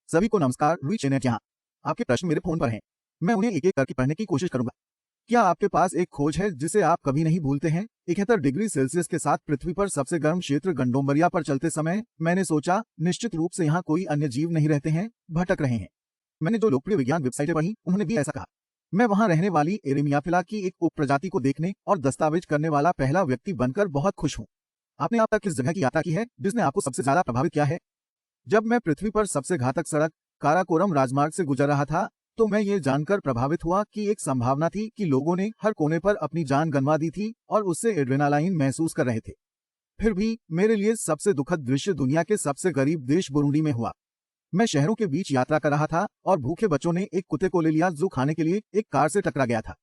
सभी को नमस्कार। लुई चेनेट यहाँ। आपके प्रश्न मेरे फोन पर हैं। मैं उन्हें एक एक करके पढ़ने की कोशिश करूंगा। क्या आपके पास एक खोज है जिसे आप कभी नहीं भूलते हैं? 71 डिग्री सेल्सियस के साथ पृथ्वी पर सबसे गर्म क्षेत्र गंडोमरिया पर चलते समय मैंने सोचा, निश्चित रूप से यहाँ कोई अन्य जीव नहीं रहते हैं, भटक रहे हैं। मैंने जो लोकप्रिय विज्ञान वेबसाइटें पढ़ी, उन्होंने भी ऐसा कहा। मैं वहां रहने वाली एरेमियाफिला की एक उपप्रजाति को देखने और दस्तावेज करने वाला पहला व्यक्ति बनकर बहुत खुश हूँ। आपने अब तक किस जगह की यात्रा की है जिसने आपको सबसे ज्यादा प्रभावित किया है? जब मैं पृथ्वी पर सबसे घातक सड़क काराकोरम राजमार्ग से गुजर रहा था, तो मैं ये जानकर प्रभावित हुआ कि एक संभावना थी कि लोगों ने हर कोने पर अपनी जान गंवा दी थी और उससे एड्रेनालाइन महसूस कर रहे थे। फिर भी मेरे लिए सबसे दुखद दृश्य दुनिया के सबसे गरीब देश बुरुंडी में हुआ। मैं शहरों के बीच यात्रा कर रहा था और भूखे बच्चों ने एक कुत्ते को ले लिया जो खाने के लिए एक कार से टकरा गया था।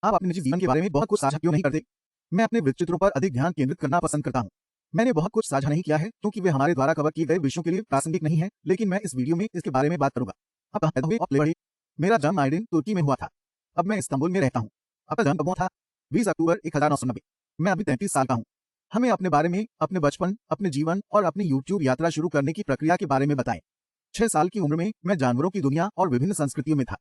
आप अपने निजी जीवन के बारे में बहुत कुछ साझा क्यों नहीं करते? मैं अपने वृत्तचित्रों पर अधिक ध्यान केंद्रित करना पसंद करता हूँ। मैंने बहुत कुछ साझा नहीं किया है क्योंकि वे हमारे द्वारा कवर किए गए विषयों के लिए प्रासंगिक नहीं है, लेकिन मैं इस वीडियो में इसके बारे में बात करूंगा। आप कहाँ पैदा हुए और पले बढ़े? मेरा जन्म आइडिन तुर्की में हुआ था। अब मैं इस्तांबुल में रहता हूँ। आपका जन्म कब हुआ था? 20 अक्टूबर 1990। मैं अभी 33 साल का हूँ। हमें अपने बारे में, अपने बचपन, अपने जीवन और अपनी यूट्यूब यात्रा शुरू करने की प्रक्रिया के बारे में बताएं। 6 साल की उम्र में मैं जानवरों की दुनिया और विभिन्न संस्कृतियों में था।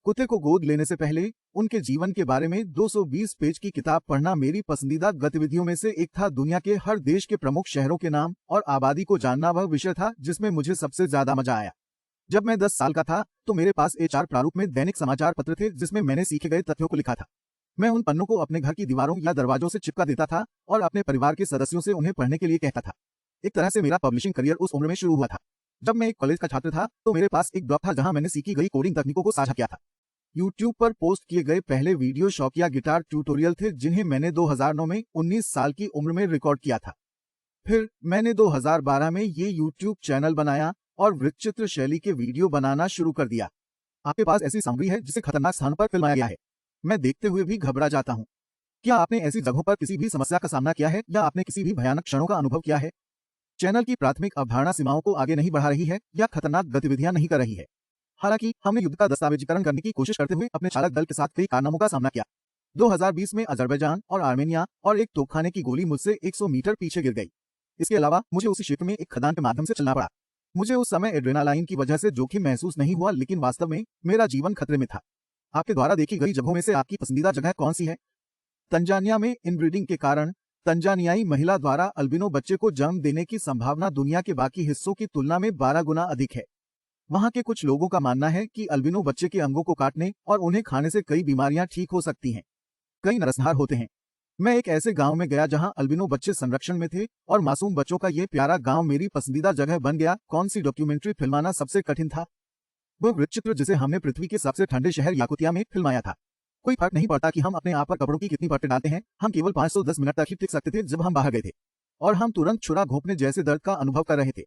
कुत्ते को गोद लेने से पहले उनके जीवन के बारे में 220 पेज की किताब पढ़ना मेरी पसंदीदा गतिविधियों में से एक था। दुनिया के हर देश के प्रमुख शहरों के नाम और आबादी को जानना वह विषय था जिसमें मुझे सबसे ज्यादा मजा आया। जब मैं 10 साल का था तो मेरे पास A4 प्रारूप में दैनिक समाचार पत्र थे जिसमें मैंने सीखे गए तथ्यों को लिखा था। मैं उन पन्नों को अपने घर की दीवारों या दरवाजों से चिपका देता था और अपने परिवार के सदस्यों से उन्हें पढ़ने के लिए कहता था। एक तरह से मेरा पब्लिशिंग करियर उस उम्र में शुरू हुआ था। जब मैं एक कॉलेज का छात्र था तो मेरे पास एक ब्लॉग था जहां मैंने सीखी गई कोडिंग तकनीकों को साझा किया था। YouTube पर पोस्ट किए गए पहले वीडियो शौकिया गिटार ट्यूटोरियल थे जिन्हें मैंने 2009 में 19 साल की उम्र में रिकॉर्ड किया था। फिर मैंने 2012 में ये YouTube चैनल बनाया और वृत्तचित्र शैली के वीडियो बनाना शुरू कर दिया। आपके पास ऐसी सामग्री है जिसे खतरनाक स्थान पर फिल्माया गया है। मैं देखते हुए भी घबरा जाता हूँ। क्या आपने ऐसी जगहों पर किसी भी समस्या का सामना किया है या आपने किसी भी भयानक क्षणों का अनुभव किया है? चैनल की प्राथमिक अवधारणा सीमाओं को आगे नहीं बढ़ा रही है या खतरनाक गतिविधियां नहीं कर रही है। हालांकि हमने युद्ध का दस्तावेजीकरण करने की कोशिश करते हुए अपने चालक दल के साथ कई कारनामों का सामना किया। 2020 में अजरबैजान और आर्मेनिया और एक तोपखाने की गोली मुझसे 100 मीटर पीछे गिर गई। इसके अलावा मुझे उसी क्षेत्र में एक खदान के माध्यम से चलना पड़ा। मुझे उस समय एड्रेनालाइन की वजह से जोखिम महसूस नहीं हुआ, लेकिन वास्तव में मेरा जीवन खतरे में था। आपके द्वारा देखी गई जगहों में से आपकी पसंदीदा जगह कौन सी है? तंजानिया में इनब्रीडिंग के कारण तंजानियाई महिला द्वारा अल्बिनो बच्चे को जन्म देने की संभावना दुनिया के बाकी हिस्सों की तुलना में 12 गुना अधिक है। वहां के कुछ लोगों का मानना है कि अल्बिनो बच्चे के अंगों को काटने और उन्हें खाने से कई बीमारियां ठीक हो सकती हैं। कई नरसंहार होते हैं। मैं एक ऐसे गांव में गया जहां अल्बिनो बच्चे संरक्षण में थे और मासूम बच्चों का ये प्यारा गांव मेरी पसंदीदा जगह बन गया। कौन सी डॉक्यूमेंट्री फिल्माना सबसे कठिन था? वह वृत्तचित्र जिसे हमने पृथ्वी के सबसे ठंडे शहर याकुतिया में फिल्माया था। कोई फर्क नहीं पड़ता कि हम अपने आप पर कपड़ों की कितनी परतें डालते हैं, हम केवल 510 मिनट तक ही टिक सकते थे जब हम बाहर गए थे और हम तुरंत छुरा घोंपने जैसे दर्द का अनुभव कर रहे थे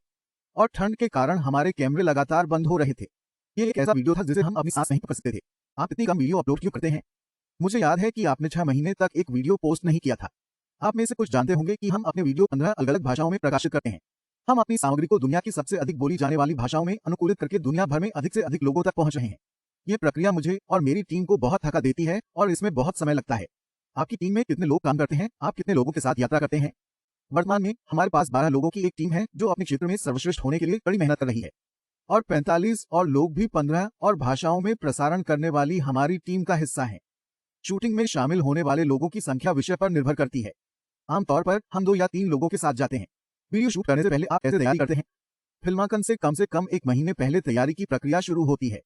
और ठंड के कारण हमारे कैमरे लगातार बंद हो रहे थे। ये एक ऐसा वीडियो था जिसे हम अपनी सांस नहीं पकड़ सकते थे। आप इतनी कम वीडियो अपलोड क्यों करते हैं? मुझे याद है कि आपने 6 महीने तक एक वीडियो पोस्ट नहीं किया था। आप में से कुछ जानते होंगे कि हम अपने वीडियो 15 अलग अलग भाषाओं में प्रकाशित करते हैं। हम अपनी सामग्री को दुनिया की सबसे अधिक बोली जाने वाली भाषाओं में अनुकूलित करके दुनिया भर में अधिक से अधिक लोगों तक पहुंच रहे हैं। ये प्रक्रिया मुझे और मेरी टीम को बहुत थका देती है और इसमें बहुत समय लगता है। आपकी टीम में कितने लोग काम करते हैं? आप कितने लोगों के साथ यात्रा करते हैं? वर्तमान में हमारे पास 12 लोगों की एक टीम है जो अपने क्षेत्र में सर्वश्रेष्ठ होने के लिए कड़ी मेहनत कर रही है और 45 और लोग भी 15 और भाषाओं में प्रसारण करने वाली हमारी टीम का हिस्सा हैं। शूटिंग में शामिल होने वाले लोगों की संख्या विषय पर निर्भर करती है। आमतौर पर हम 2 या 3 लोगों के साथ जाते हैं। वीडियो शूट करने से पहले आप कैसे तैयारी करते हैं? फिल्मांकन से कम 1 महीने पहले तैयारी की प्रक्रिया शुरू होती है।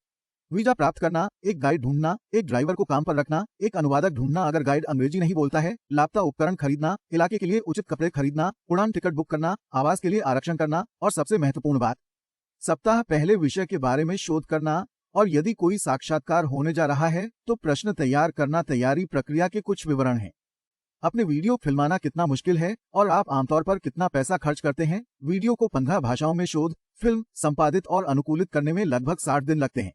वीजा प्राप्त करना, एक गाइड ढूंढना, एक ड्राइवर को काम पर रखना, एक अनुवादक ढूंढना अगर गाइड अंग्रेजी नहीं बोलता है, लापता उपकरण खरीदना, इलाके के लिए उचित कपड़े खरीदना, उड़ान टिकट बुक करना, आवास के लिए आरक्षण करना और सबसे महत्वपूर्ण बात, सप्ताह पहले विषय के बारे में शोध करना और यदि कोई साक्षात्कार होने जा रहा है तो प्रश्न तैयार करना। तैयारी प्रक्रिया के कुछ विवरण हैं। अपने वीडियो फिल्माना कितना मुश्किल है और आप आमतौर पर कितना पैसा खर्च करते हैं? वीडियो को 15 भाषाओं में शोध, फिल्म, संपादित और अनुकूलित करने में लगभग 60 दिन लगते हैं।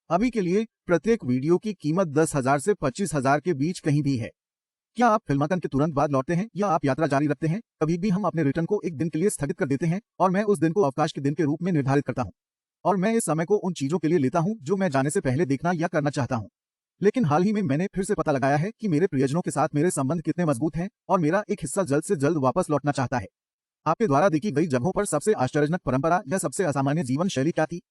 अभी के लिए प्रत्येक वीडियो की कीमत 10,000 से 25,000 के बीच कहीं भी है। क्या आप फिल्मांकन के तुरंत बाद लौटते हैं या आप यात्रा जारी रखते हैं? कभी भी हम अपने रिटर्न को एक दिन के लिए स्थगित कर देते हैं और मैं उस दिन को अवकाश के दिन के रूप में निर्धारित करता हूं और मैं इस समय को उन चीजों के लिए लेता हूं जो मैं जाने से पहले देखना या करना चाहता हूं। लेकिन हाल ही में मैंने फिर से पता लगाया है कि मेरे प्रियजनों के साथ मेरे संबंध कितने मजबूत हैं और मेरा एक हिस्सा जल्द से जल्द वापस लौटना चाहता है। आपके द्वारा देखी गई जगहों पर सबसे आश्चर्यजनक परंपरा या सबसे असामान्य जीवन शैली क्या थी?